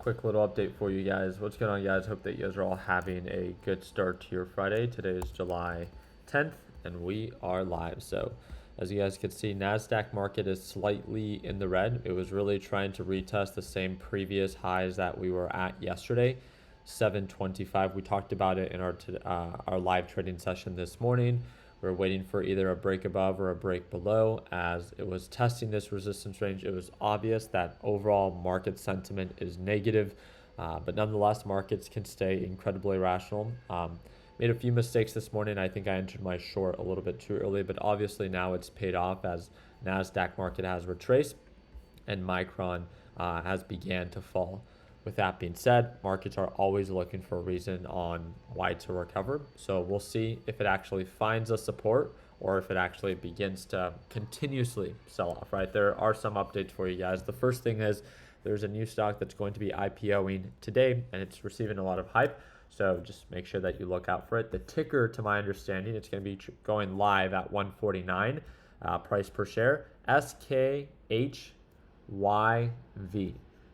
quick little update for you guys. What's going on, guys? Hope that you guys are all having a good start to your Friday. Today is July 10th and we are live. So as you guys can see, NASDAQ market is slightly in the red. It was really trying to retest the same previous highs that we were at yesterday, 725. We talked about it in our live trading session this morning. We're waiting for either a break above or a break below. As it was testing this resistance range, it was obvious that overall market sentiment is negative, but nonetheless, markets can stay incredibly rational. Made a few mistakes this morning. I think I entered my short a little bit too early, but obviously now it's paid off as NASDAQ market has retraced and Micron has began to fall. With that being said, markets are always looking for a reason on why to recover. So we'll see if it actually finds a support or if it actually begins to continuously sell off, right? There are some updates for you guys. The first thing is there's a new stock that's going to be IPOing today and it's receiving a lot of hype. So just make sure that you look out for it. The ticker, to my understanding, it's going to be going live at 149 price per share, SKHYV.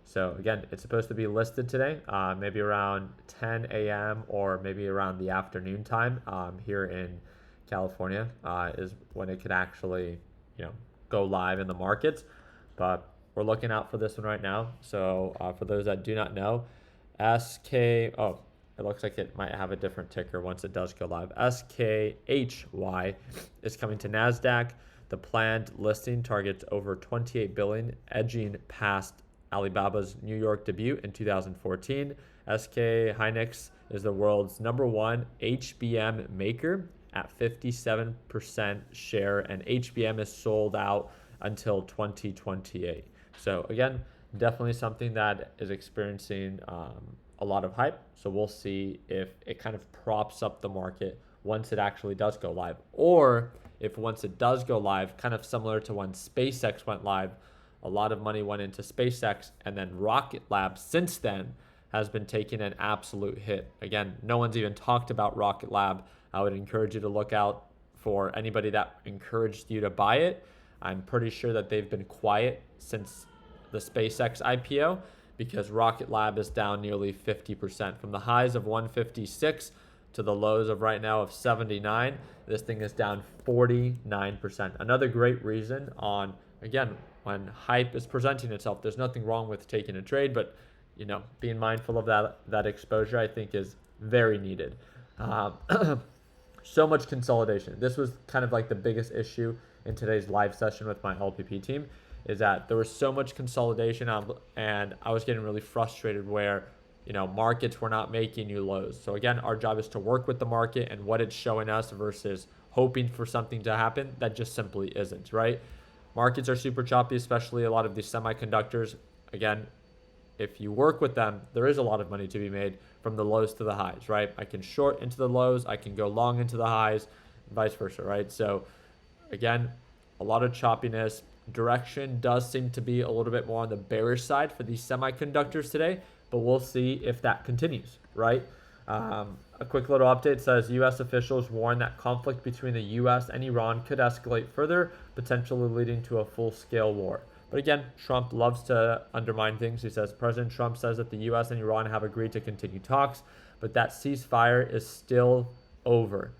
So again, it's supposed to be listed today, maybe around 10 a.m. or maybe around the afternoon time here in California is when it could actually, go live in the markets. But we're looking out for this one right now. So for those that do not know, it looks like it might have a different ticker once it does go live. SKHY is coming to NASDAQ. The planned listing targets over 28 billion, edging past Alibaba's New York debut in 2014. Hynix is the world's #1 HBM maker at 57% share, and HBM is sold out until 2028. So again, definitely something that is experiencing a lot of hype. So we'll see if it kind of props up the market once it actually does go live, or if once it does go live, kind of similar to when SpaceX went live, a lot of money went into SpaceX, and then Rocket Lab since then has been taking an absolute hit. Again, no one's even talked about Rocket Lab. I would encourage you to look out for anybody that encouraged you to buy it. I'm pretty sure that they've been quiet since the SpaceX IPO because Rocket Lab is down nearly 50%. From the highs of 156 to the lows of right now of 79, this thing is down 49%. Another great reason on, again, when hype is presenting itself, there's nothing wrong with taking a trade, but being mindful of that exposure, I think, is very needed. So much consolidation. This was kind of like the biggest issue in today's live session with my LPP team, is that there was so much consolidation and I was getting really frustrated where markets were not making new lows. So again, our job is to work with the market and what it's showing us versus hoping for something to happen that just simply isn't, right? Markets are super choppy, especially a lot of these semiconductors. Again, if you work with them, there is a lot of money to be made from the lows to the highs, right? I can short into the lows, I can go long into the highs, vice versa, right? So again, a lot of choppiness. Direction does seem to be a little bit more on the bearish side for these semiconductors today, but we'll see if that continues, right? A quick little update says U.S. officials warn that conflict between the U.S. and Iran could escalate further, potentially leading to a full-scale war. But again, Trump loves to undermine things. He says President Trump says that the U.S. and Iran have agreed to continue talks, but that ceasefire is still over.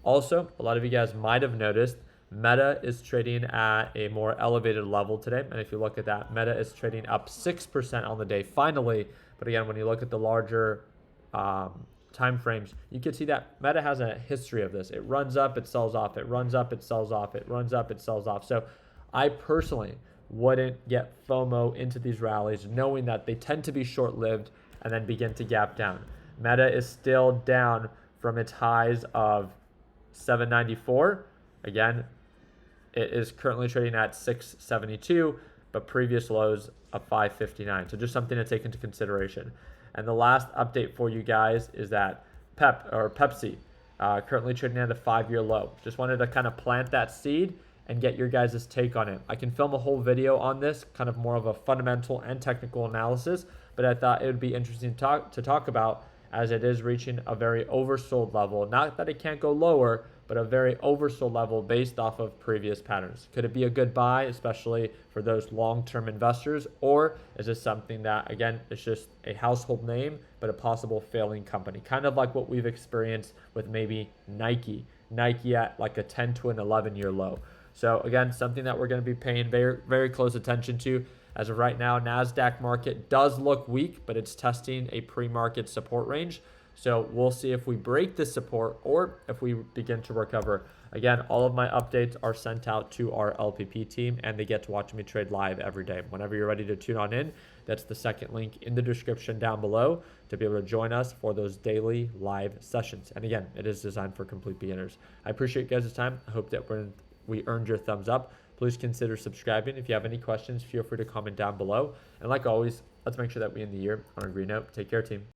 Also, a lot of you guys might have noticed Meta is trading at a more elevated level today. And if you look at that, Meta is trading up 6% on the day finally. But again, when you look at the larger time frames, you can see that Meta has a history of this. It runs up, it sells off, it runs up, it sells off, it runs up, it sells off. So I personally wouldn't get FOMO into these rallies, knowing that they tend to be short-lived and then begin to gap down. Meta is still down from its highs of 794. Again, it is currently trading at 672, but previous lows of 559. So just something to take into consideration. And the last update for you guys is that Pepsi, currently trading at a 5-year low. Just wanted to kind of plant that seed and get your guys' take on it. I can film a whole video on this, kind of more of a fundamental and technical analysis, but I thought it would be interesting to talk about as it is reaching a very oversold level. Not that it can't go lower, but a very oversold level based off of previous patterns. Could it be a good buy, especially for those long-term investors, or is this something that, again, is just a household name, but a possible failing company? Kind of like what we've experienced with maybe Nike at like a 10 to an 11-year low. So again, something that we're going to be paying very, very close attention to. As of right now, NASDAQ market does look weak, but it's testing a pre-market support range. So we'll see if we break this support or if we begin to recover. Again, all of my updates are sent out to our LPP team, and they get to watch me trade live every day. Whenever you're ready to tune on in, that's the second link in the description down below to be able to join us for those daily live sessions. And again, it is designed for complete beginners. I appreciate you guys' time. I hope that we earned your thumbs up. Please consider subscribing. If you have any questions, feel free to comment down below. And like always, let's make sure that we end the year on a green note. Take care, team.